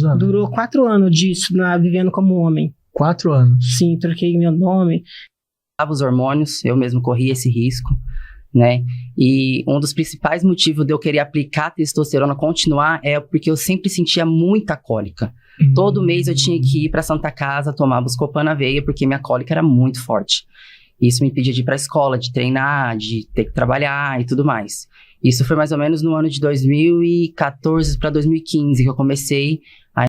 quantos anos? Durou 4 anos disso, vivendo como homem. 4 anos? Sim, troquei meu nome. Os hormônios, eu mesmo corri esse risco, né? E um dos principais motivos de eu querer aplicar testosterona, continuar, é porque eu sempre sentia muita cólica. Todo mês eu tinha que ir pra Santa Casa tomar Buscopan na veia, porque minha cólica era muito forte. Isso me impedia de ir pra escola, de treinar, de ter que trabalhar e tudo mais. Isso foi mais ou menos no ano de 2014 para 2015 que eu comecei a...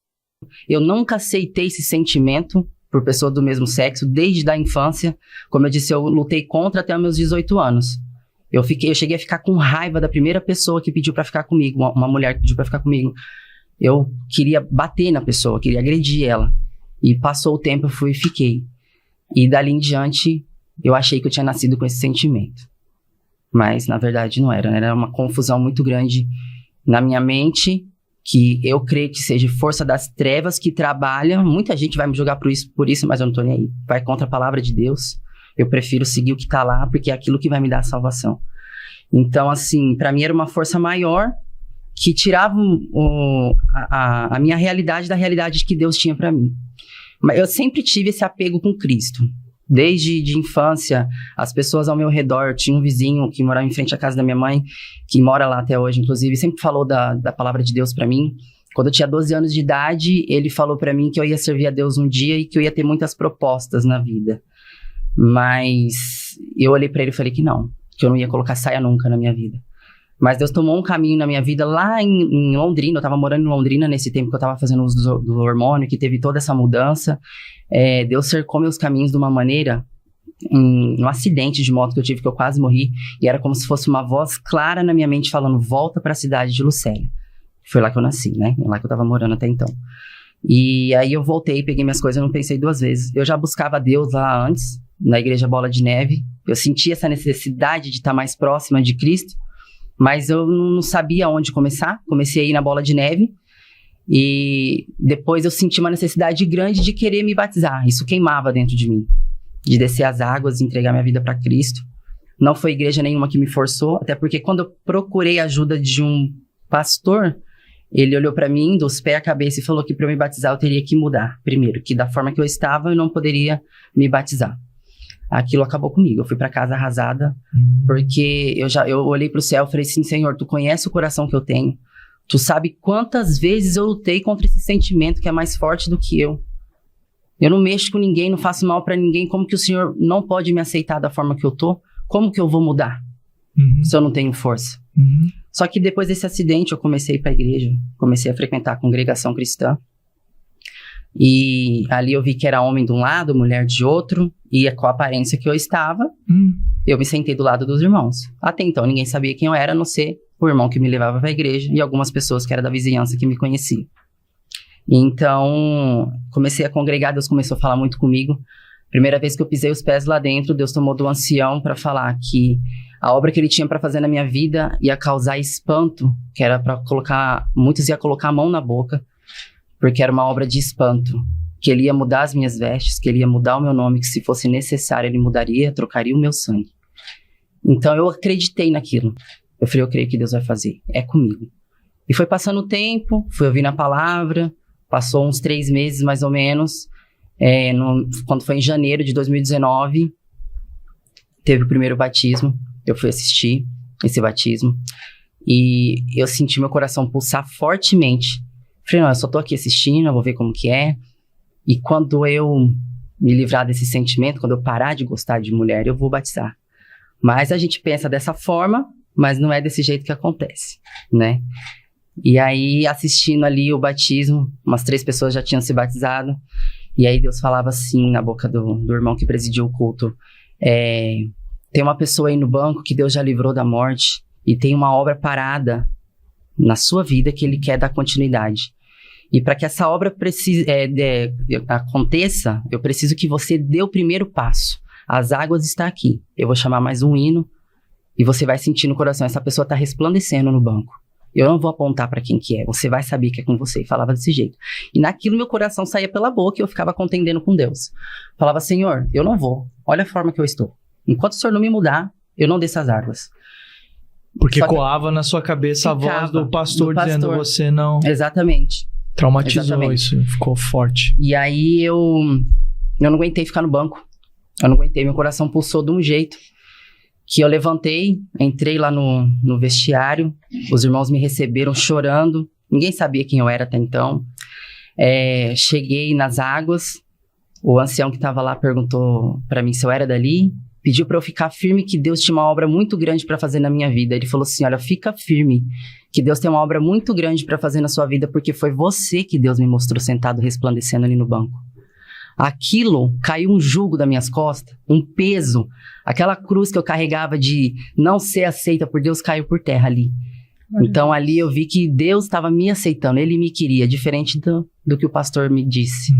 Eu nunca aceitei esse sentimento por pessoa do mesmo sexo, desde a infância. Como eu disse, eu lutei contra até os meus 18 anos. Eu cheguei a ficar com raiva da primeira pessoa que pediu pra ficar comigo, uma mulher que pediu pra ficar comigo. Eu queria bater na pessoa, queria agredir ela. E passou o tempo, eu fui e fiquei. E dali em diante, eu achei que eu tinha nascido com esse sentimento. Mas, na verdade, não era. Era uma confusão muito grande na minha mente, que eu creio que seja força das trevas que trabalha. Muita gente vai me julgar por isso, mas eu não tô nem aí. Vai contra a palavra de Deus. Eu prefiro seguir o que tá lá, porque é aquilo que vai me dar a salvação. Então, assim, pra mim era uma força maior que tirava a minha realidade da realidade que Deus tinha pra mim. Mas eu sempre tive esse apego com Cristo. Desde de infância, as pessoas ao meu redor, tinha um vizinho que morava em frente à casa da minha mãe, que mora lá até hoje, inclusive, sempre falou da palavra de Deus pra mim. Quando eu tinha 12 anos de idade, ele falou pra mim que eu ia servir a Deus um dia e que eu ia ter muitas propostas na vida. Mas eu olhei pra ele e falei que não, que eu não ia colocar saia nunca na minha vida. Mas Deus tomou um caminho na minha vida lá em Londrina. Eu tava morando em Londrina nesse tempo que eu tava fazendo uso do hormônio, que teve toda essa mudança. Deus cercou meus caminhos de uma maneira, um acidente de moto que eu tive, que eu quase morri, e era como se fosse uma voz clara na minha mente falando, volta pra cidade de Lucélia. Foi lá que eu nasci, né? Lá que eu tava morando até então. E aí eu voltei, peguei minhas coisas, eu não pensei 2 vezes. Eu já buscava Deus lá antes, na igreja Bola de Neve. Eu sentia essa necessidade de estar mais próxima de Cristo, mas eu não sabia onde começar. Comecei a ir na Bola de Neve e depois eu senti uma necessidade grande de querer me batizar. Isso queimava dentro de mim, de descer as águas e entregar minha vida para Cristo. Não foi igreja nenhuma que me forçou, até porque quando eu procurei a ajuda de um pastor, ele olhou para mim dos pés à cabeça e falou que para eu me batizar eu teria que mudar. Primeiro, que da forma que eu estava eu não poderia me batizar. Aquilo acabou comigo, eu fui pra casa arrasada, porque eu olhei pro céu e falei assim, Senhor, tu conhece o coração que eu tenho, tu sabe quantas vezes eu lutei contra esse sentimento que é mais forte do que eu não mexo com ninguém, não faço mal pra ninguém, como que o Senhor não pode me aceitar da forma que eu tô? Como que eu vou mudar se eu não tenho força? Só que depois desse acidente eu comecei a ir pra igreja, comecei a frequentar a congregação cristã. E ali eu vi que era homem de um lado, mulher de outro, e com a aparência que eu estava, eu me sentei do lado dos irmãos. Até então ninguém sabia quem eu era, a não ser o irmão que me levava para a igreja e algumas pessoas que eram da vizinhança que me conheciam. Então, comecei a congregar, Deus começou a falar muito comigo. Primeira vez que eu pisei os pés lá dentro, Deus tomou do ancião para falar que a obra que ele tinha para fazer na minha vida ia causar espanto, que era para colocar, muitos iam colocar a mão na boca, porque era uma obra de espanto, que ele ia mudar as minhas vestes, que ele ia mudar o meu nome, que se fosse necessário ele mudaria, trocaria o meu sangue. Então eu acreditei naquilo. Eu falei, eu creio que Deus vai fazer, é comigo. E foi passando o tempo, fui ouvindo a palavra, passou uns 3 meses mais ou menos, quando foi em janeiro de 2019, teve o primeiro batismo, eu fui assistir esse batismo, e eu senti meu coração pulsar fortemente. Falei, não, eu só tô aqui assistindo, eu vou ver como que é. E quando eu me livrar desse sentimento, quando eu parar de gostar de mulher, eu vou batizar. Mas a gente pensa dessa forma, mas não é desse jeito que acontece, né? E aí, assistindo ali o batismo, umas 3 pessoas já tinham se batizado. E aí Deus falava assim na boca do irmão que presidiu o culto. Tem uma pessoa aí no banco que Deus já livrou da morte e tem uma obra parada na sua vida que ele quer dar continuidade. E para que essa obra aconteça, eu preciso que você dê o primeiro passo. As águas estão aqui. Eu vou chamar mais um hino e você vai sentir no coração, essa pessoa está resplandecendo no banco. Eu não vou apontar para quem que é, você vai saber que é com você. E falava desse jeito. E naquilo meu coração saía pela boca e eu ficava contendendo com Deus. Falava, Senhor, eu não vou. Olha a forma que eu estou. Enquanto o Senhor não me mudar, eu não desço as águas. Porque coava na sua cabeça a voz do pastor dizendo, você não... Exatamente. Traumatizou. Exatamente. Isso, ficou forte. E aí eu não aguentei ficar no banco. Eu não aguentei, meu coração pulsou de um jeito que eu levantei, entrei lá no vestiário, os irmãos me receberam chorando, ninguém sabia quem eu era até então. Cheguei nas águas, o ancião que estava lá perguntou para mim se eu era dali, pediu para eu ficar firme que Deus tinha uma obra muito grande para fazer na minha vida. Ele falou assim, olha, fica firme, que Deus tem uma obra muito grande para fazer na sua vida, porque foi você que Deus me mostrou sentado resplandecendo ali no banco. Aquilo caiu um jugo das minhas costas, um peso, aquela cruz que eu carregava de não ser aceita por Deus caiu por terra ali. Então ali eu vi que Deus estava me aceitando, Ele me queria, diferente do que o pastor me disse,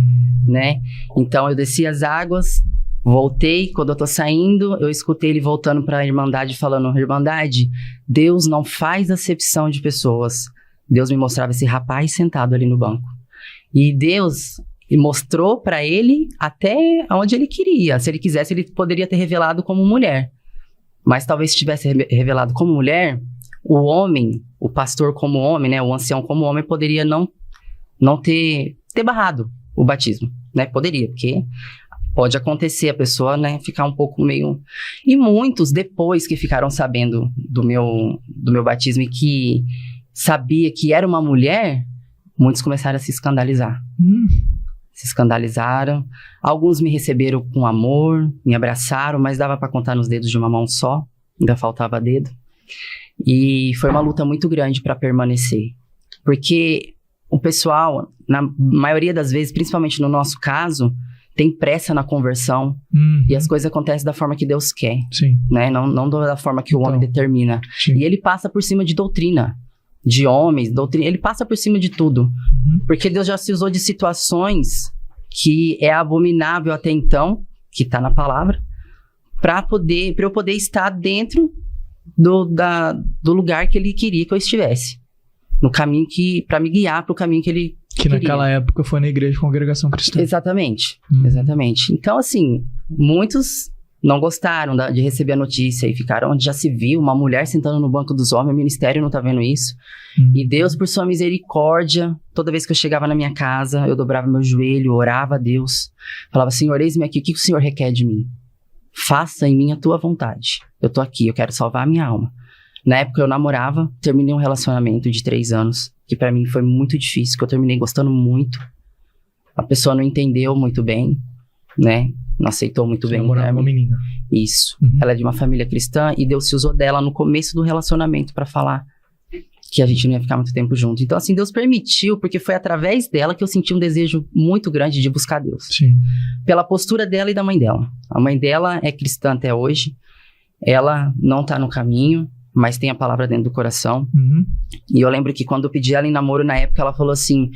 né? Então eu desci as águas, voltei, quando eu tô saindo, eu escutei ele voltando para a Irmandade falando, Irmandade, Deus não faz acepção de pessoas. Deus me mostrava esse rapaz sentado ali no banco. E Deus mostrou para ele até onde ele queria. Se ele quisesse, ele poderia ter revelado como mulher. Mas talvez se tivesse revelado como mulher, o homem, o pastor como homem, né, o ancião como homem, poderia não ter barrado o batismo, né? Poderia, porque pode acontecer a pessoa, né, ficar um pouco meio... E muitos, depois que ficaram sabendo do meu batismo e que sabia que era uma mulher, muitos começaram a se escandalizar. Se escandalizaram. Alguns me receberam com amor, me abraçaram, mas dava para contar nos dedos de uma mão só. Ainda faltava dedo. E foi uma luta muito grande para permanecer. Porque o pessoal, na maioria das vezes, principalmente no nosso caso, tem pressa na conversão e as coisas acontecem da forma que Deus quer. Sim. Né? Não da forma que o homem determina. Sim. E ele passa por cima de doutrina. De homens, doutrina, ele passa por cima de tudo. Porque Deus já se usou de situações que é abominável até então, que está na palavra, para eu poder estar dentro do lugar que ele queria que eu estivesse. No caminho para me guiar para o caminho que ele queria. Naquela época foi na igreja de Congregação Cristã. Exatamente, exatamente. Então, assim, muitos não gostaram de receber a notícia e ficaram onde já se viu uma mulher sentando no banco dos homens, o ministério não tá vendo isso. E Deus, por sua misericórdia, toda vez que eu chegava na minha casa, eu dobrava meu joelho, orava a Deus, falava, Senhor, eis-me aqui, o que o Senhor requer de mim? Faça em mim a tua vontade. Eu tô aqui, eu quero salvar a minha alma. Na época eu namorava, terminei um relacionamento de 3 anos, que pra mim foi muito difícil, que eu terminei gostando muito. A pessoa não entendeu muito bem, né? Não aceitou muito bem. Namorava uma menina. Isso. Ela é de uma família cristã e Deus se usou dela no começo do relacionamento pra falar que a gente não ia ficar muito tempo junto. Então, assim, Deus permitiu, porque foi através dela que eu senti um desejo muito grande de buscar Deus. Sim. Pela postura dela e da mãe dela. A mãe dela é cristã até hoje. Ela não tá no caminho, mas tem a palavra dentro do coração. E eu lembro que quando eu pedi ela em namoro, na época, ela falou assim,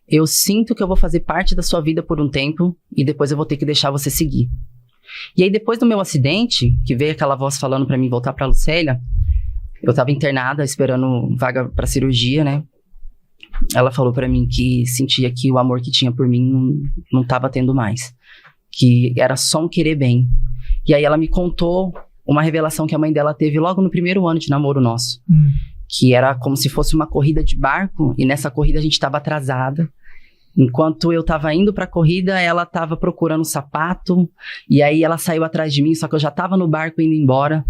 eu sinto que eu vou fazer parte da sua vida por um tempo e depois eu vou ter que deixar você seguir. E aí, depois do meu acidente, que veio aquela voz falando pra mim voltar pra Lucélia, eu tava internada, esperando vaga pra cirurgia, né? Ela falou pra mim que sentia que o amor que tinha por mim não tava tendo mais. Que era só um querer bem. E aí ela me contou uma revelação que a mãe dela teve logo no primeiro ano de namoro nosso. Que era como se fosse uma corrida de barco, e nessa corrida a gente tava atrasada. Enquanto eu tava indo pra corrida, ela tava procurando um sapato, e aí ela saiu atrás de mim, só que eu já tava no barco indo embora.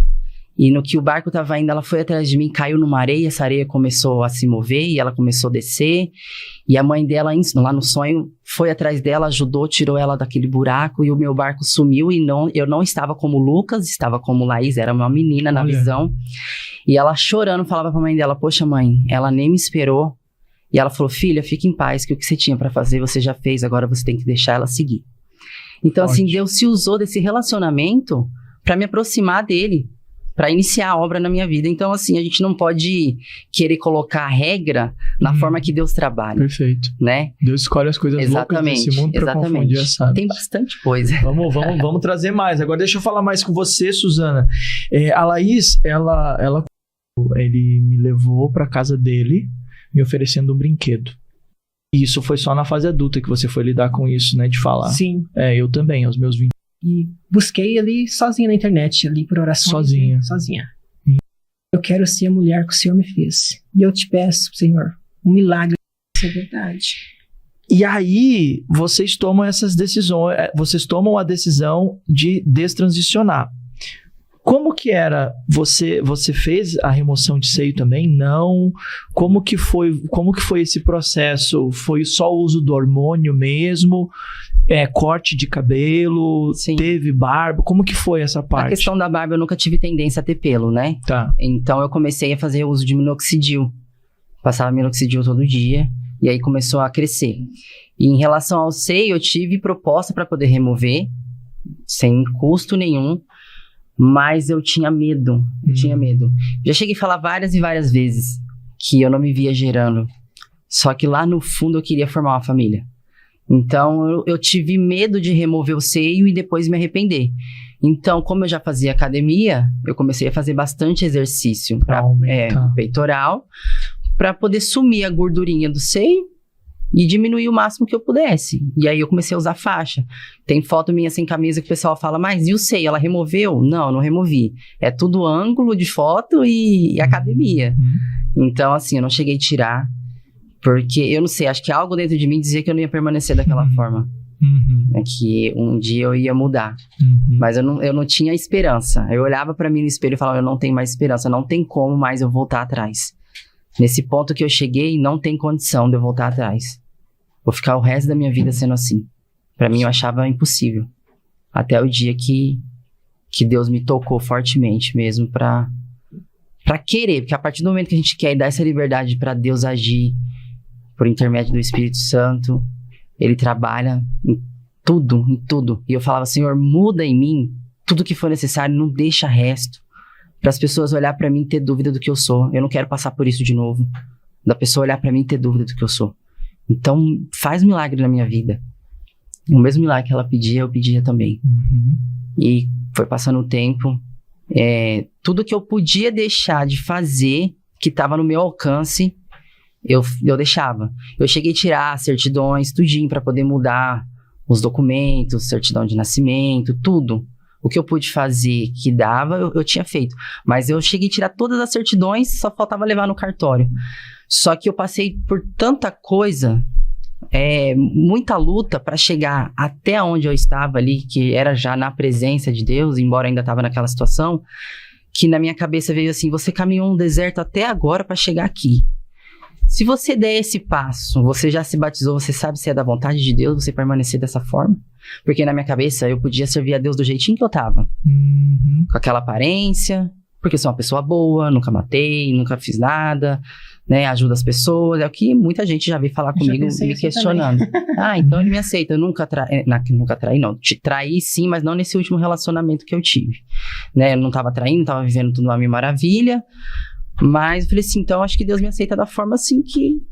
E no que o barco tava indo, ela foi atrás de mim, caiu numa areia, essa areia começou a se mover e ela começou a descer. E a mãe dela, lá no sonho, foi atrás dela, ajudou, tirou ela daquele buraco e o meu barco sumiu. E eu não estava como Lucas, estava como Laís, era uma menina na visão. E ela chorando falava pra mãe dela, poxa mãe, ela nem me esperou. E ela falou, filha, fique em paz, que o que você tinha pra fazer você já fez, agora você tem que deixar ela seguir. Então assim, Deus se usou desse relacionamento pra me aproximar dele, para iniciar a obra na minha vida. Então, assim, a gente não pode querer colocar a regra na forma que Deus trabalha. Perfeito. Né? Deus escolhe as coisas loucas desse mundo para confundir as sábias. Tem bastante coisa. Vamos trazer mais. Agora, deixa eu falar mais com você, Suzana. A Laís, ele me levou para casa dele, me oferecendo um brinquedo. E isso foi só na fase adulta que você foi lidar com isso, né? De falar. Sim. Eu também, aos meus 20. E busquei ali sozinha na internet, ali por orações. Sozinha. Sozinha. Eu quero ser a mulher que o Senhor me fez. E eu te peço, Senhor, um milagre. Isso é verdade. E aí, vocês tomam essas decisões, vocês tomam a decisão de destransicionar. Como que era? Você fez a remoção de seio também? Não. Como que foi esse processo? Foi só o uso do hormônio mesmo? Corte de cabelo? Sim. Teve barba? Como que foi essa parte? A questão da barba, eu nunca tive tendência a ter pelo, né? Tá. Então, eu comecei a fazer uso de minoxidil. Passava minoxidil todo dia. E aí, começou a crescer. E em relação ao seio, eu tive proposta para poder remover, sem custo nenhum. Mas eu tinha medo, Já cheguei a falar várias e várias vezes que eu não me via gerando. Só que lá no fundo eu queria formar uma família. Então eu tive medo de remover o seio e depois me arrepender. Então, como eu já fazia academia, eu comecei a fazer bastante exercício para peitoral, para poder sumir a gordurinha do seio e diminuir o máximo que eu pudesse. E aí eu comecei a usar faixa. Tem foto minha sem camisa que o pessoal fala, mas e o seio, ela removeu? Não, não removi. É tudo ângulo de foto e academia. Então, assim, eu não cheguei a tirar, porque eu não sei, acho que algo dentro de mim dizia que eu não ia permanecer daquela forma. Que um dia eu ia mudar. Mas eu não tinha esperança. Eu olhava pra mim no espelho e falava, eu não tenho mais esperança, não tem como mais eu voltar atrás. Nesse ponto que eu cheguei, não tem condição de eu voltar atrás. Vou ficar o resto da minha vida sendo assim. Pra mim, eu achava impossível. Até o dia que Deus me tocou fortemente mesmo pra querer. Porque a partir do momento que a gente quer dar essa liberdade pra Deus agir por intermédio do Espírito Santo, Ele trabalha em tudo. E eu falava, Senhor, muda em mim tudo que for necessário, não deixa resto. Para as pessoas olhar para mim e ter dúvida do que eu sou. Eu não quero passar por isso de novo. Da pessoa olhar para mim e ter dúvida do que eu sou. Então, faz milagre na minha vida. O mesmo milagre que ela pedia, eu pedia também. E foi passando o tempo. Tudo que eu podia deixar de fazer, que estava no meu alcance, eu deixava. Eu cheguei a tirar certidões, tudinho, para poder mudar os documentos, certidão de nascimento, tudo. O que eu pude fazer que dava, eu tinha feito. Mas eu cheguei a tirar todas as certidões, só faltava levar no cartório. Só que eu passei por tanta coisa, muita luta para chegar até onde eu estava ali, que era já na presença de Deus, embora ainda estava naquela situação, que na minha cabeça veio assim, você caminhou um deserto até agora para chegar aqui. Se você der esse passo, você já se batizou, você sabe se é da vontade de Deus você permanecer dessa forma? Porque na minha cabeça eu podia servir a Deus do jeitinho que eu tava. Com aquela aparência, porque sou uma pessoa boa, nunca matei, nunca fiz nada, né? Ajudo as pessoas. É o que muita gente já veio falar comigo me questionando. Então ele me aceita. Eu nunca traí, não. Traí sim, mas não nesse último relacionamento que eu tive. Né? Eu não tava traindo, tava vivendo tudo uma maravilha. Mas eu falei assim, então acho que Deus me aceita da forma assim que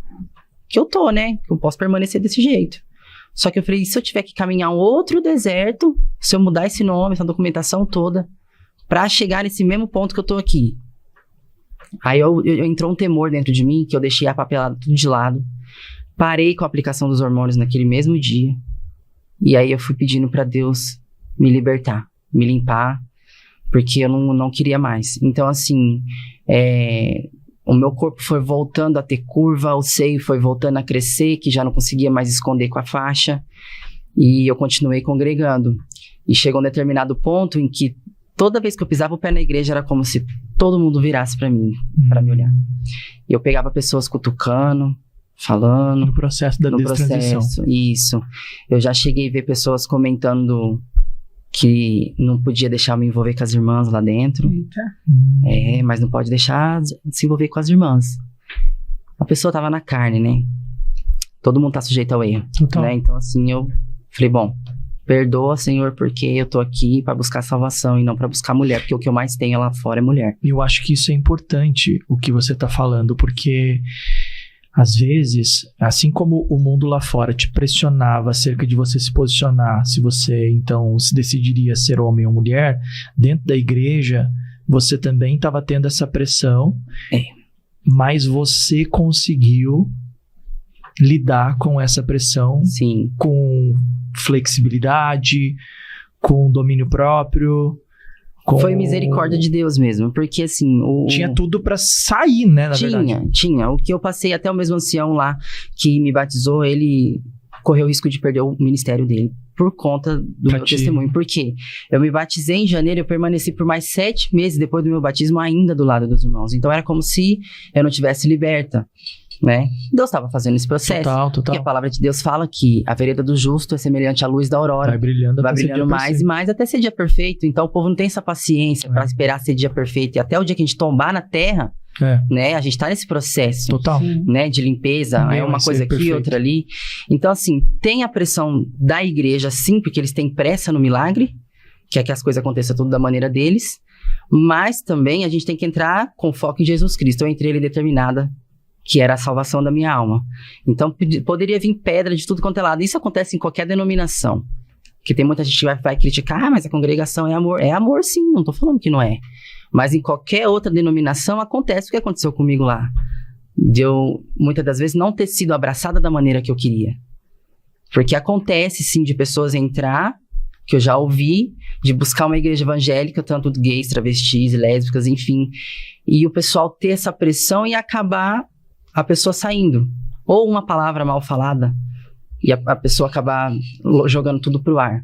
eu tô, né? Que eu posso permanecer desse jeito. Só que eu falei, se eu tiver que caminhar um outro deserto, se eu mudar esse nome, essa documentação toda, pra chegar nesse mesmo ponto que eu tô aqui. Aí entrou um temor dentro de mim, que eu deixei a papelada tudo de lado. Parei com a aplicação dos hormônios naquele mesmo dia. E aí eu fui pedindo pra Deus me libertar, me limpar, porque eu não queria mais. Então, assim, o meu corpo foi voltando a ter curva, o seio foi voltando a crescer, que já não conseguia mais esconder com a faixa, e eu continuei congregando. E chegou um determinado ponto em que toda vez que eu pisava o pé na igreja era como se todo mundo virasse pra mim, pra me olhar. E eu pegava pessoas cutucando, falando. No processo da destransição. Isso. Eu já cheguei a ver pessoas comentando que não podia deixar eu me envolver com as irmãs lá dentro. Mas não pode deixar se envolver com as irmãs. A pessoa tava na carne, né? Todo mundo tá sujeito ao erro. Né? Então, assim, eu falei, bom, perdoa, Senhor, porque eu tô aqui pra buscar salvação e não pra buscar mulher, porque o que eu mais tenho lá fora é mulher. Eu acho que isso é importante, o que você tá falando, porque às vezes, assim como o mundo lá fora te pressionava acerca de você se posicionar, se você então se decidiria ser homem ou mulher, dentro da igreja, você também estava tendo essa pressão, mas você conseguiu lidar com essa pressão. Sim. Com flexibilidade, com domínio próprio. Foi misericórdia de Deus mesmo, porque assim... Tinha tudo pra sair, né, na verdade. Tinha. O que eu passei, até o mesmo ancião lá, que me batizou, ele correu o risco de perder o ministério dele por conta do meu testemunho. Por quê? Eu me batizei em janeiro, eu permaneci por mais 7 meses depois do meu batismo ainda do lado dos irmãos. Então era como se eu não tivesse liberta, né? Deus estava fazendo esse processo. Total. Porque a palavra de Deus fala que a vereda do justo é semelhante à luz da aurora. Vai brilhando mais e mais até ser dia perfeito. Então o povo não tem essa paciência para esperar ser dia perfeito. E até o dia que a gente tombar na terra, né? A gente tá nesse processo, total, né? De limpeza, é uma coisa aqui, perfeito. Outra ali. Então, assim, tem a pressão da igreja, sim, porque eles têm pressa no milagre, quer que as coisas aconteçam tudo da maneira deles, mas também a gente tem que entrar com foco em Jesus Cristo. Eu entrei ali determinada que era a salvação da minha alma. Então, poderia vir pedra de tudo quanto é lado. Isso acontece em qualquer denominação. Porque tem muita gente que vai criticar, mas a congregação é amor. É amor, sim, não tô falando que não é. Mas em qualquer outra denominação acontece o que aconteceu comigo lá. De eu, muitas das vezes, não ter sido abraçada da maneira que eu queria. Porque acontece, sim, de pessoas entrar, que eu já ouvi, de buscar uma igreja evangélica, tanto gays, travestis, lésbicas, enfim. E o pessoal ter essa pressão e acabar a pessoa saindo. Ou uma palavra mal falada, e a pessoa acabar jogando tudo pro ar.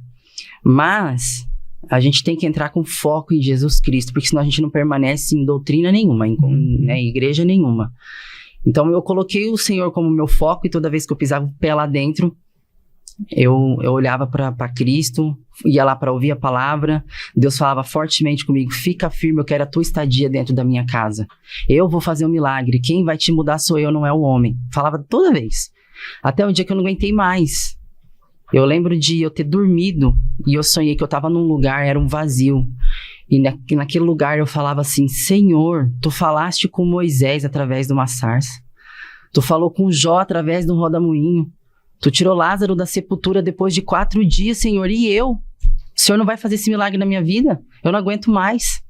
Mas a gente tem que entrar com foco em Jesus Cristo, porque senão a gente não permanece em doutrina nenhuma, em igreja nenhuma. Então eu coloquei o Senhor como meu foco, e toda vez que eu pisava o pé lá dentro, eu olhava para Cristo, ia lá para ouvir a palavra. Deus falava fortemente comigo: fica firme, eu quero a tua estadia dentro da minha casa. Eu vou fazer um milagre, quem vai te mudar sou eu, não é o homem. Falava toda vez. Até um dia que eu não aguentei mais. Eu lembro de eu ter dormido e eu sonhei que eu estava num lugar, era um vazio. E naquele lugar eu falava assim: Senhor, tu falaste com Moisés através de uma sarça. Tu falou com Jó através de um rodamuinho. Tu tirou Lázaro da sepultura depois de 4 dias, Senhor. E eu? O Senhor não vai fazer esse milagre na minha vida? Eu não aguento mais.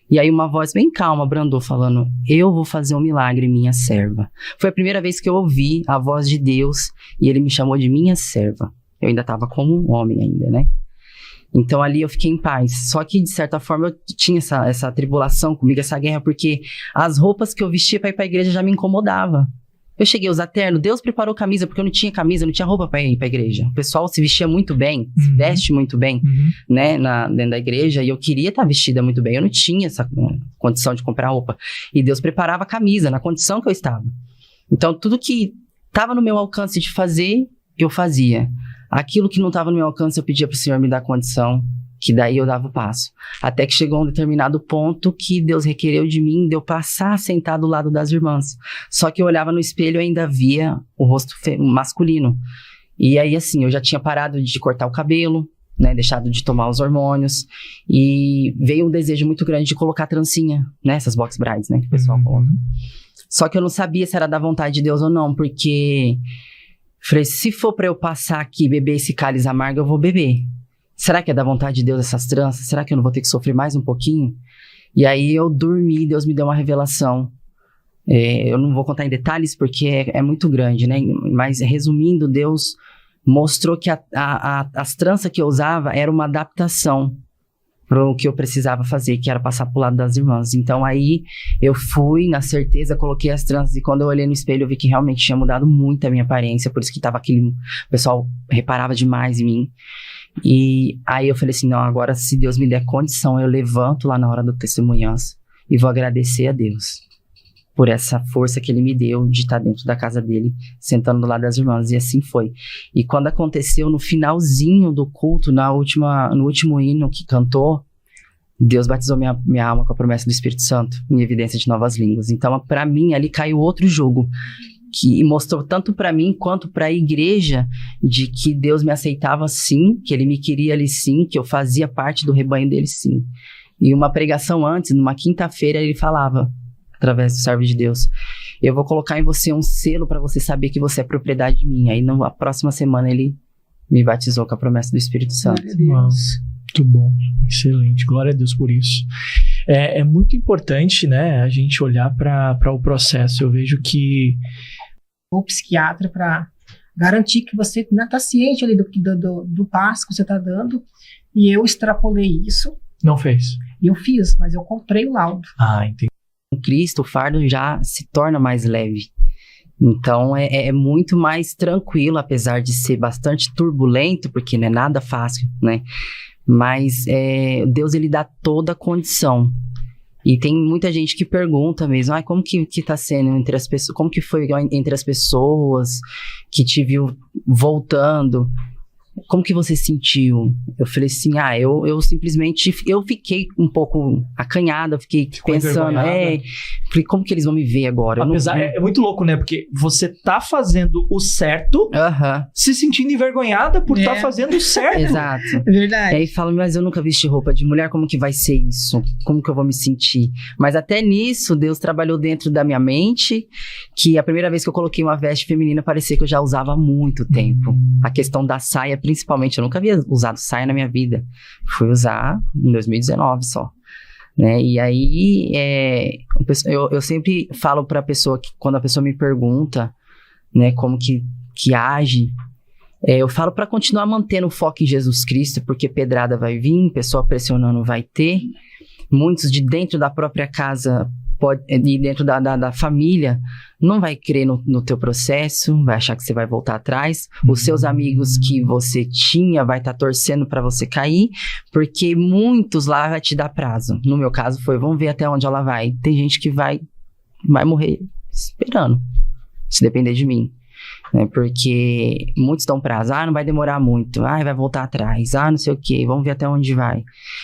E aí uma voz bem calma brandou falando: eu vou fazer um milagre, minha serva. Foi a primeira vez que eu ouvi a voz de Deus e ele me chamou de minha serva. Eu ainda estava como um homem ainda, né? Então ali eu fiquei em paz. Só que de certa forma eu tinha essa tribulação comigo, essa guerra, porque as roupas que eu vestia para ir para a igreja já me incomodava. Eu cheguei a usar terno, Deus preparou camisa, porque eu não tinha camisa, não tinha roupa para ir para a igreja. O pessoal se vestia muito bem, se veste muito bem, né, dentro da igreja, e eu queria estar vestida muito bem. Eu não tinha essa condição de comprar roupa. E Deus preparava a camisa na condição que eu estava. Então, tudo que estava no meu alcance de fazer, eu fazia. Aquilo que não estava no meu alcance, eu pedia para o Senhor me dar condição, que daí eu dava o passo. Até que chegou um determinado ponto que Deus requereu de mim, de eu passar sentado do lado das irmãs. Só que eu olhava no espelho e ainda via o rosto masculino. E aí, assim, eu já tinha parado de cortar o cabelo, né, deixado de tomar os hormônios, e veio um desejo muito grande de colocar trancinha, né, essas box brides, né, que o pessoal coloca. Só que eu não sabia se era da vontade de Deus ou não, porque falei, se for pra eu passar aqui e beber esse cálice amargo, eu vou beber. Será que é da vontade de Deus essas tranças? Será que eu não vou ter que sofrer mais um pouquinho? E aí eu dormi, Deus me deu uma revelação. Eu não vou contar em detalhes porque é muito grande, né? Mas resumindo, Deus mostrou que as tranças que eu usava era uma adaptação para o que eu precisava fazer, que era passar pro lado das irmãs. Então aí eu fui, na certeza, coloquei as tranças, e quando eu olhei no espelho eu vi que realmente tinha mudado muito a minha aparência, por isso que tava aquele... O pessoal reparava demais em mim. E aí eu falei assim: não, agora se Deus me der condição, eu levanto lá na hora do testemunhança e vou agradecer a Deus por essa força que Ele me deu de estar dentro da casa dele, sentando do lado das irmãs. E assim foi. E quando aconteceu, no finalzinho do culto, no último hino que cantou, Deus batizou minha alma com a promessa do Espírito Santo, em evidência de novas línguas. Então, para mim, ali caiu outro jugo, que mostrou tanto para mim quanto para a igreja de que Deus me aceitava sim, que Ele me queria ali sim, que eu fazia parte do rebanho dele sim. E uma pregação antes, numa quinta-feira, ele falava, através do servo de Deus: eu vou colocar em você um selo para você saber que você é propriedade minha. Aí na próxima semana ele me batizou com a promessa do Espírito Santo. Muito bom, excelente, glória a Deus por isso. É muito importante, né, a gente olhar para o processo. Eu vejo que o psiquiatra para garantir que você está ciente ali do passo que você está dando, e eu extrapolei isso. Não fez? E eu fiz, mas eu comprei o laudo. Entendi. Com Cristo, o fardo já se torna mais leve. Então, é muito mais tranquilo, apesar de ser bastante turbulento, porque não é nada fácil, né? Mas Deus, ele dá toda a condição. E tem muita gente que pergunta mesmo, como que tá sendo entre as pessoas, como que foi entre as pessoas que te viu voltando? Como que você sentiu? Eu falei assim, eu simplesmente, eu fiquei um pouco acanhada, fiquei pensando, falei, como que eles vão me ver agora? Apesar, é muito louco, né? Porque você tá fazendo o certo, se sentindo envergonhada por tá fazendo o certo. Exato. É verdade. E aí fala, mas eu nunca vesti roupa de mulher, como que vai ser isso? Como que eu vou me sentir? Mas até nisso, Deus trabalhou dentro da minha mente, que a primeira vez que eu coloquei uma veste feminina, parecia que eu já usava há muito tempo. A questão da saia, principalmente, eu nunca havia usado saia na minha vida. Fui usar em 2019 só. Né? E aí, eu sempre falo pra pessoa, que quando a pessoa me pergunta, né, como que age, eu falo pra continuar mantendo o foco em Jesus Cristo, porque pedrada vai vir, pessoa pressionando vai ter. Muitos de dentro da própria casa, e dentro da família, não vai crer no teu processo, vai achar que você vai voltar atrás. Os seus amigos que você tinha vai estar torcendo para você cair, porque muitos lá vai te dar prazo. No meu caso foi, vamos ver até onde ela vai. Tem gente que vai morrer esperando, se depender de mim. Né? Porque muitos dão prazo, não vai demorar muito, vai voltar atrás, não sei o que, vamos ver até onde vai.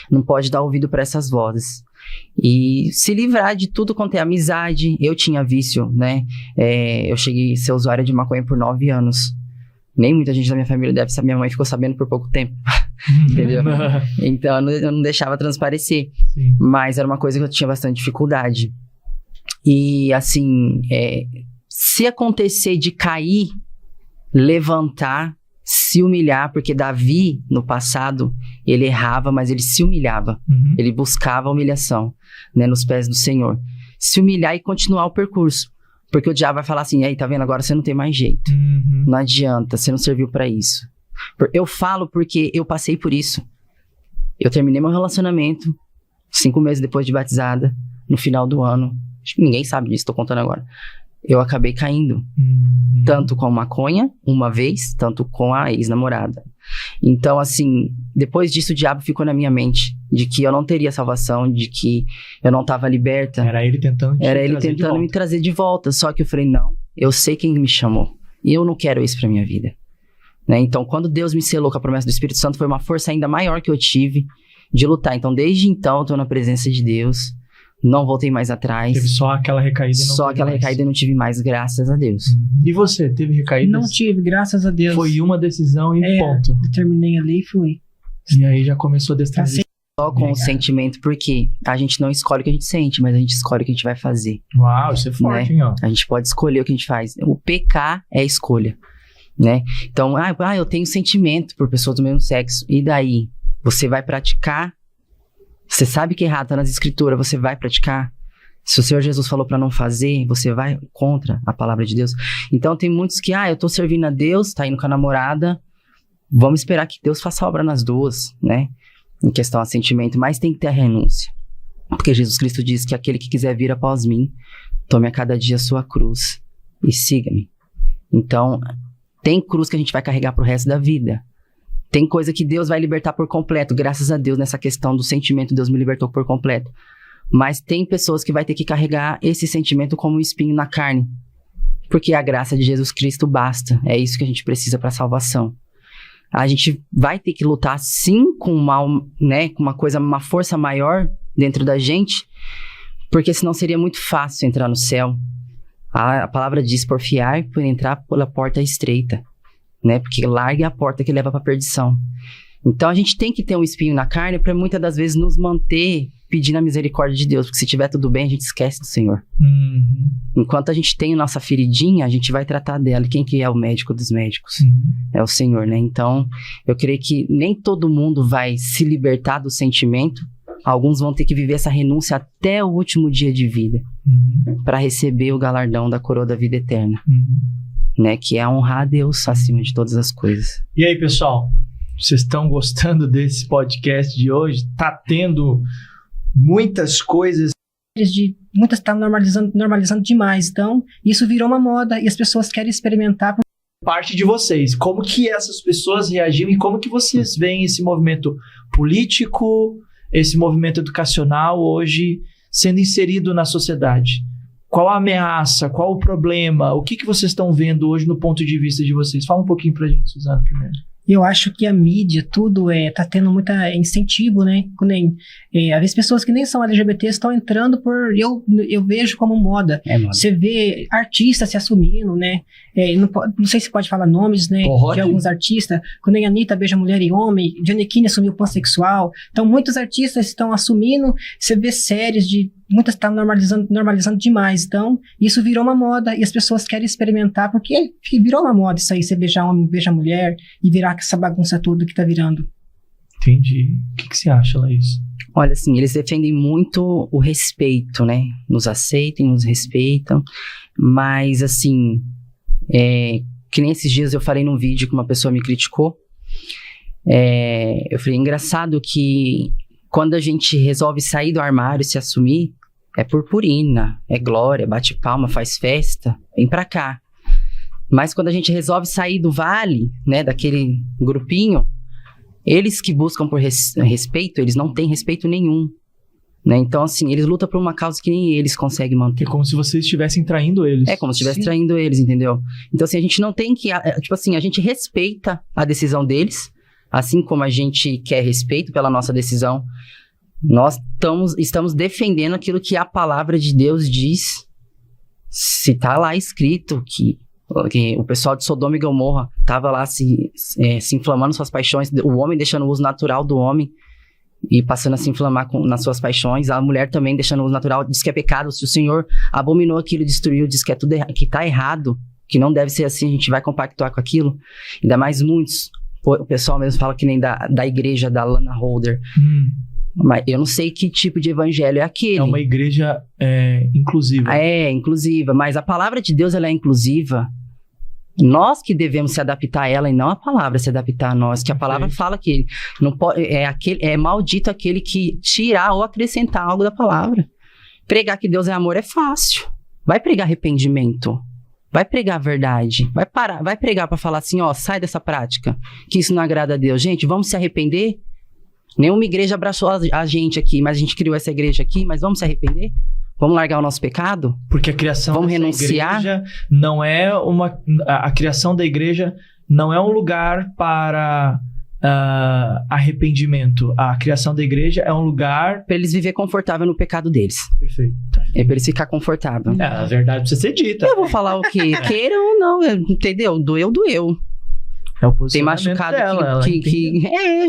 Não pode dar ouvido para essas vozes. E se livrar de tudo quanto é amizade. Eu tinha vício, né? Eu cheguei a ser usuária de maconha por 9 anos. Nem muita gente da minha família deve saber. Minha mãe ficou sabendo por pouco tempo. Entendeu? Então eu não deixava transparecer. Sim. Mas era uma coisa que eu tinha bastante dificuldade. E assim, se acontecer de cair, levantar, se humilhar, porque Davi, no passado, ele errava, mas ele se humilhava. Ele buscava a humilhação, né, nos pés do Senhor. Se humilhar e continuar o percurso. Porque o diabo vai falar assim, aí, tá vendo? Agora você não tem mais jeito. Não adianta, você não serviu pra isso. Eu falo porque eu passei por isso. Eu terminei meu relacionamento 5 meses depois de batizada, no final do ano. Acho que ninguém sabe disso, tô contando agora. Eu acabei caindo, tanto com a maconha, uma vez, tanto com a ex-namorada. Então, assim, depois disso o diabo ficou na minha mente, de que eu não teria salvação, de que eu não estava liberta. Era ele tentando me trazer de volta. Só que eu falei, não, eu sei quem me chamou, e eu não quero isso pra minha vida. Né? Então, quando Deus me selou com a promessa do Espírito Santo, foi uma força ainda maior que eu tive de lutar. Então, desde então, eu tô na presença de Deus. Não voltei mais atrás. Teve só aquela recaída e não Só aquela recaída e não tive mais, graças a Deus. E você, teve recaída? Não tive, graças a Deus. Foi uma decisão e ponto. Eu terminei ali e fui. E aí já começou a destrazer. Só com o sentimento, porque a gente não escolhe o que a gente sente, mas a gente escolhe o que a gente vai fazer. Uau, isso é forte, hein, ó. A gente pode escolher o que a gente faz. O pecar é escolha, né? Então, eu tenho sentimento por pessoas do mesmo sexo. E daí? Você vai praticar? Você sabe que é errado, tá nas escrituras, você vai praticar? Se o Senhor Jesus falou pra não fazer, você vai contra a palavra de Deus? Então tem muitos que, eu tô servindo a Deus, tá indo com a namorada, vamos esperar que Deus faça obra nas duas, né? Em questão a sentimento, mas tem que ter a renúncia. Porque Jesus Cristo diz que aquele que quiser vir após mim, tome a cada dia a sua cruz e siga-me. Então, tem cruz que a gente vai carregar pro resto da vida. Tem coisa que Deus vai libertar por completo. Graças a Deus, nessa questão do sentimento, Deus me libertou por completo. Mas tem pessoas que vai ter que carregar esse sentimento como um espinho na carne. Porque a graça de Jesus Cristo basta. É isso que a gente precisa para a salvação. A gente vai ter que lutar, sim, com uma força maior dentro da gente. Porque senão seria muito fácil entrar no céu. A palavra diz, porfiar por entrar pela porta estreita. Né? Porque larga a porta que leva para a perdição. Então a gente tem que ter um espinho na carne para muitas das vezes nos manter pedindo a misericórdia de Deus, porque se tiver tudo bem a gente esquece do Senhor. Enquanto a gente tem nossa feridinha, a gente vai tratar dela. E quem que é o médico dos médicos? É o Senhor, né? Então eu creio que nem todo mundo vai se libertar do sentimento. Alguns vão ter que viver essa renúncia até o último dia de vida para receber o galardão da coroa da vida eterna. Né, que é honrar a Deus acima de todas as coisas. E aí, pessoal, vocês estão gostando desse podcast de hoje? Tá tendo muitas coisas Muitas estão normalizando demais. Então, isso virou uma moda e as pessoas querem experimentar. Parte de vocês, como que essas pessoas reagiram e como que vocês veem esse movimento político, esse movimento educacional hoje sendo inserido na sociedade? Qual a ameaça? Qual o problema? O que vocês estão vendo hoje no ponto de vista de vocês? Fala um pouquinho pra gente, Suzana, primeiro. Eu acho que a mídia, tudo tá tendo muito incentivo, né? Às vezes pessoas que nem são LGBT estão entrando eu vejo como moda. Você vê artistas se assumindo, né? Não sei se pode falar nomes, né? De alguns artistas. Quando a Anitta beija mulher e homem, Giannichini assumiu pansexual. Então, muitos artistas estão assumindo. Você vê séries muitas estão normalizando demais. Então, isso virou uma moda e as pessoas querem experimentar, porque virou uma moda isso aí, você beijar homem, beijar mulher e virar essa bagunça toda que tá virando. Entendi. O que você acha, Laís? Olha, assim, eles defendem muito o respeito, né? Nos aceitem, nos respeitam, mas, assim, que nem esses dias eu falei num vídeo que uma pessoa me criticou, eu falei, engraçado que quando a gente resolve sair do armário e se assumir, é purpurina, é glória, bate palma, faz festa, vem pra cá. Mas quando a gente resolve sair do vale, né, daquele grupinho, eles que buscam por respeito, eles não têm respeito nenhum. Né? Então, assim, eles lutam por uma causa que nem eles conseguem manter. É como se vocês estivessem traindo eles. É como se estivesse traindo eles, entendeu? Então, assim, a gente não tem que... Tipo assim, a gente respeita a decisão deles, assim como a gente quer respeito pela nossa decisão. Nós estamos defendendo aquilo que a palavra de Deus diz. Se tá lá escrito que o pessoal de Sodoma e Gomorra tava lá se inflamando suas paixões, o homem deixando o uso natural do homem e passando a se inflamar nas suas paixões, a mulher também deixando o uso natural, diz que é pecado. Se o Senhor abominou aquilo, destruiu, diz que é tudo que tá errado, que não deve ser assim, a gente vai compactuar com aquilo. Ainda mais muitos, o pessoal mesmo fala que nem da igreja da Lana Holder. Mas eu não sei que tipo de evangelho é aquele. É uma igreja inclusiva. É, inclusiva. Mas a palavra de Deus, ela é inclusiva. Nós que devemos se adaptar a ela e não a palavra se adaptar a nós. Que a palavra fala que não pode, é maldito aquele que tirar ou acrescentar algo da palavra. Pregar que Deus é amor é fácil. Vai pregar arrependimento. Vai pregar a verdade. Vai pregar para falar assim, ó, sai dessa prática. Que isso não agrada a Deus. Gente, vamos se arrepender? Nenhuma igreja abraçou a gente aqui, mas a gente criou essa igreja aqui, mas vamos se arrepender? Vamos largar o nosso pecado? Porque a criação vamos renunciar? Igreja não é a criação da igreja não é um lugar para arrependimento. A criação da igreja é um lugar para eles viver confortável no pecado deles. Perfeito. É para eles ficar confortável. A verdade precisa ser dita. Eu vou falar o quê? Queiram ou não, entendeu? Doeu. É o tem machucado dela, que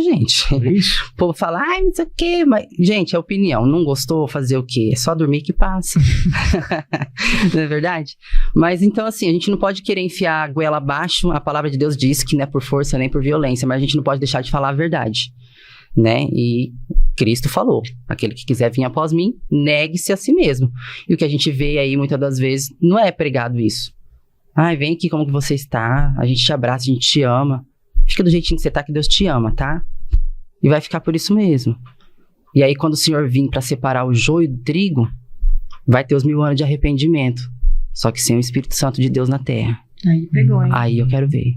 gente. Isso. O povo fala, não sei o quê, mas, gente, é opinião. Não gostou, fazer o quê? É só dormir que passa. Não é verdade? Mas então, assim, a gente não pode querer enfiar a goela abaixo. A palavra de Deus diz que não é por força nem por violência, mas a gente não pode deixar de falar a verdade, né? E Cristo falou, aquele que quiser vir após mim, negue-se a si mesmo. E o que a gente vê aí, muitas das vezes, não é pregado isso. Ai, vem aqui como que você está, a gente te abraça, a gente te ama. Fica do jeitinho que você tá, que Deus te ama, tá? E vai ficar por isso mesmo. E aí, quando o Senhor vir para separar o joio do trigo, vai ter os 1000 anos de arrependimento. Só que sem o Espírito Santo de Deus na terra. Aí pegou, hein? Aí eu quero ver.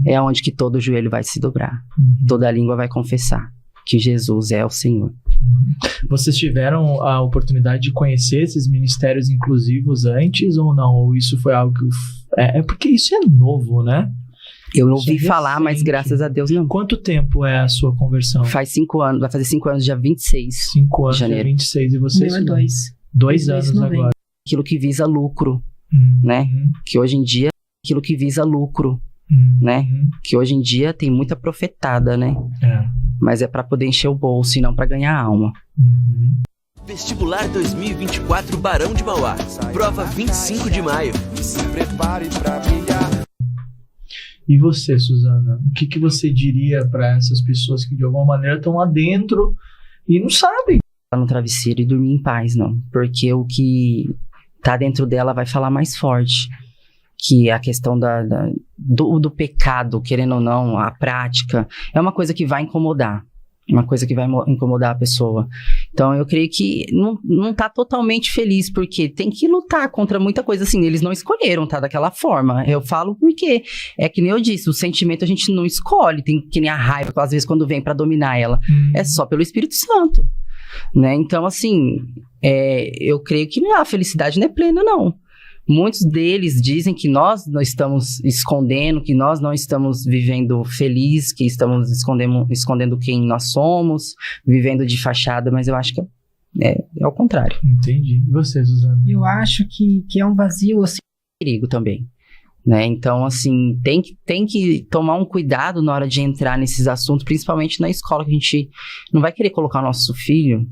É onde que todo joelho vai se dobrar. Toda língua vai confessar que Jesus é o Senhor. Vocês tiveram a oportunidade de conhecer esses ministérios inclusivos antes ou não? Ou isso foi algo que... porque isso é novo, né? Eu ouvi falar, mas graças a Deus não. Quanto tempo é a sua conversão? Faz 5 anos, vai fazer 5 anos dia 26 5 anos de janeiro. Dia 26 e vocês? Meu é 2. 2 anos agora. Aquilo que visa lucro, né? Que hoje em dia, aquilo que visa lucro, né? Que hoje em dia tem muita profetada, né? Mas é para poder encher o bolso e não para ganhar alma. Vestibular 2024 Barão de Mauá. Prova 25 de maio. Se prepare para brilhar. E você, Suzana? O que você diria para essas pessoas que de alguma maneira estão lá dentro e não sabem? No travesseiro e dormir em paz, não. Porque o que tá dentro dela vai falar mais forte. Que a questão do pecado, querendo ou não, a prática, é uma coisa que vai incomodar. uma coisa que vai incomodar a pessoa. Então, eu creio que não tá totalmente feliz, porque tem que lutar contra muita coisa, assim, eles não escolheram, tá, daquela forma. Eu falo porque, é que nem eu disse, o sentimento a gente não escolhe, tem que nem a raiva, às vezes, quando vem pra dominar ela, é só pelo Espírito Santo, né? Então, assim, eu creio que a felicidade não é plena, não. Muitos deles dizem que nós não estamos escondendo, que nós não estamos vivendo feliz, que estamos escondendo quem nós somos, vivendo de fachada, mas eu acho que é o contrário. Entendi. E você, Suzana? Eu acho que é um vazio, assim. Perigo também, né? Então, assim, tem que tomar um cuidado na hora de entrar nesses assuntos, principalmente na escola, que a gente não vai querer colocar o nosso filho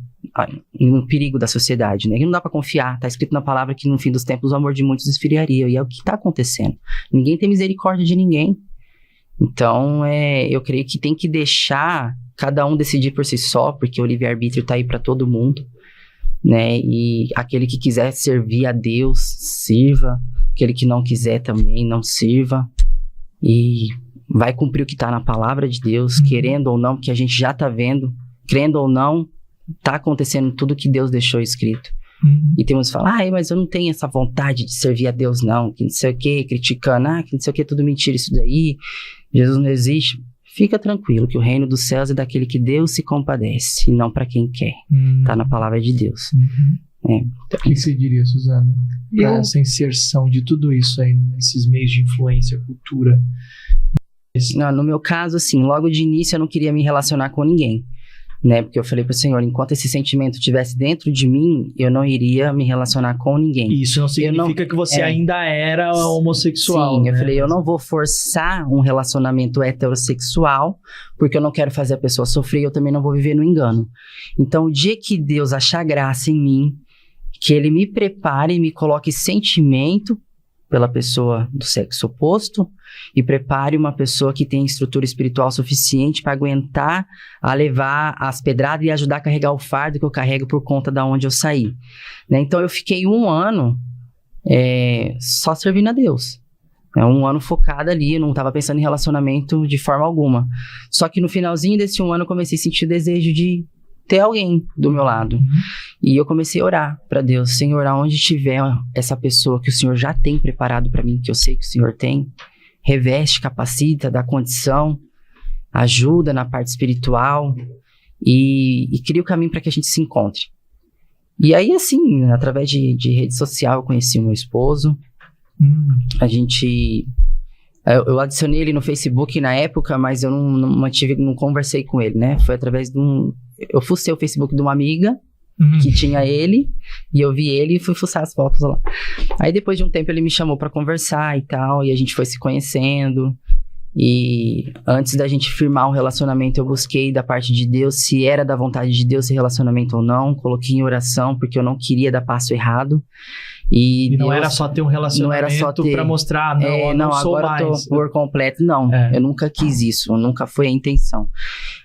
em um perigo da sociedade, né? Que não dá pra confiar, tá escrito na palavra que no fim dos tempos o amor de muitos esfriaria, e é o que tá acontecendo. Ninguém tem misericórdia de ninguém. Então, eu creio que tem que deixar cada um decidir por si só, porque o livre-arbítrio tá aí pra todo mundo, né? E aquele que quiser servir a Deus, sirva. Aquele que não quiser também, não sirva. E vai cumprir o que tá na palavra de Deus, querendo ou não, porque a gente já tá vendo, crendo ou não, tá acontecendo tudo que Deus deixou escrito. E tem uns que falam, mas eu não tenho essa vontade de servir a Deus não, que não sei o que, criticando, que não sei o que, tudo mentira isso daí, Jesus não existe. Fica tranquilo que o reino dos céus é daquele que Deus se compadece, e não para quem quer. Tá na palavra de Deus. O que você diria, Suzana? Para essa inserção de tudo isso aí, nesses meios de influência, cultura. Não, no meu caso, assim, logo de início eu não queria me relacionar com ninguém, né? Porque eu falei pro Senhor, enquanto esse sentimento estivesse dentro de mim, eu não iria me relacionar com ninguém. Isso não significa que você ainda era homossexual. Sim, né? Eu falei, eu não vou forçar um relacionamento heterossexual, porque eu não quero fazer a pessoa sofrer e eu também não vou viver no engano. Então, o dia que Deus achar graça em mim, que Ele me prepare e me coloque sentimento pela pessoa do sexo oposto e prepare uma pessoa que tem estrutura espiritual suficiente para aguentar a levar as pedradas e ajudar a carregar o fardo que eu carrego por conta da onde eu saí, né? Então eu fiquei 1 ano só servindo a Deus, 1 ano focada ali, eu não estava pensando em relacionamento de forma alguma. Só que no finalzinho desse 1 ano eu comecei a sentir o desejo de ter alguém do meu lado. E eu comecei a orar para Deus, Senhor, aonde tiver essa pessoa que o Senhor já tem preparado para mim, que eu sei que o Senhor tem, reveste, capacita, dá condição, ajuda na parte espiritual e cria o caminho para que a gente se encontre. E aí, assim, através de rede social, eu conheci o meu esposo. A gente... Eu adicionei ele no Facebook na época, mas eu não conversei com ele, né? Foi através de eu fucei o Facebook de uma amiga que tinha ele, e eu vi ele e fui fuçar as fotos lá. Aí depois de um tempo ele me chamou pra conversar e tal, e a gente foi se conhecendo. E antes da gente firmar um relacionamento, eu busquei da parte de Deus se era da vontade de Deus esse relacionamento ou não. Coloquei em oração, porque eu não queria dar passo errado. E não Deus, era só ter um relacionamento pra mostrar, não sou agora mais. Eu tô por completo. Não, eu nunca quis isso, nunca foi a intenção.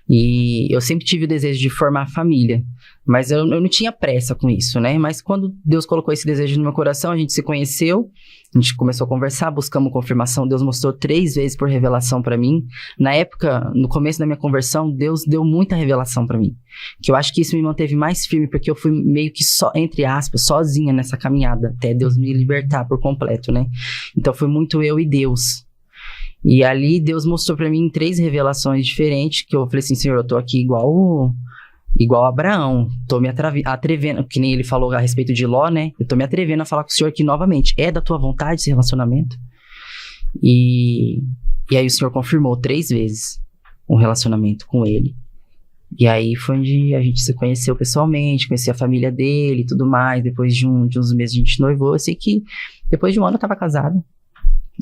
E eu sempre tive o desejo de formar família, mas eu não tinha pressa com isso, né? Mas quando Deus colocou esse desejo no meu coração, a gente se conheceu, a gente começou a conversar, buscamos confirmação, Deus mostrou 3 vezes por revelação pra mim. Na época, no começo da minha conversão, Deus deu muita revelação pra mim, que eu acho que isso me manteve mais firme, porque eu fui meio que só, entre aspas, sozinha nessa caminhada, até Deus me libertar por completo, né? Então foi muito eu e Deus. E ali Deus mostrou pra mim 3 revelações diferentes, que eu falei assim, Senhor, eu tô aqui igual Abraão, tô me atrevendo, que nem ele falou a respeito de Ló, né? Eu tô me atrevendo a falar com o Senhor aqui novamente. É da tua vontade esse relacionamento? E aí o Senhor confirmou 3 vezes um relacionamento com ele. E aí foi onde a gente se conheceu pessoalmente, conheci a família dele e tudo mais. Depois de uns meses a gente noivou. Eu sei que depois de 1 ano eu tava casada.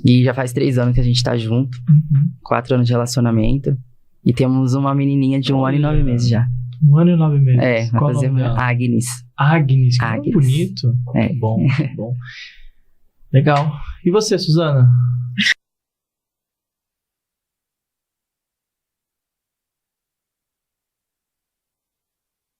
E já faz 3 anos que a gente tá junto. 4 anos de relacionamento. E temos uma menininha de 1 ano e 9 meses já. 1 ano e 9 meses. Vai fazer Agnes, que bonito. Bom. Legal. E você, Suzana?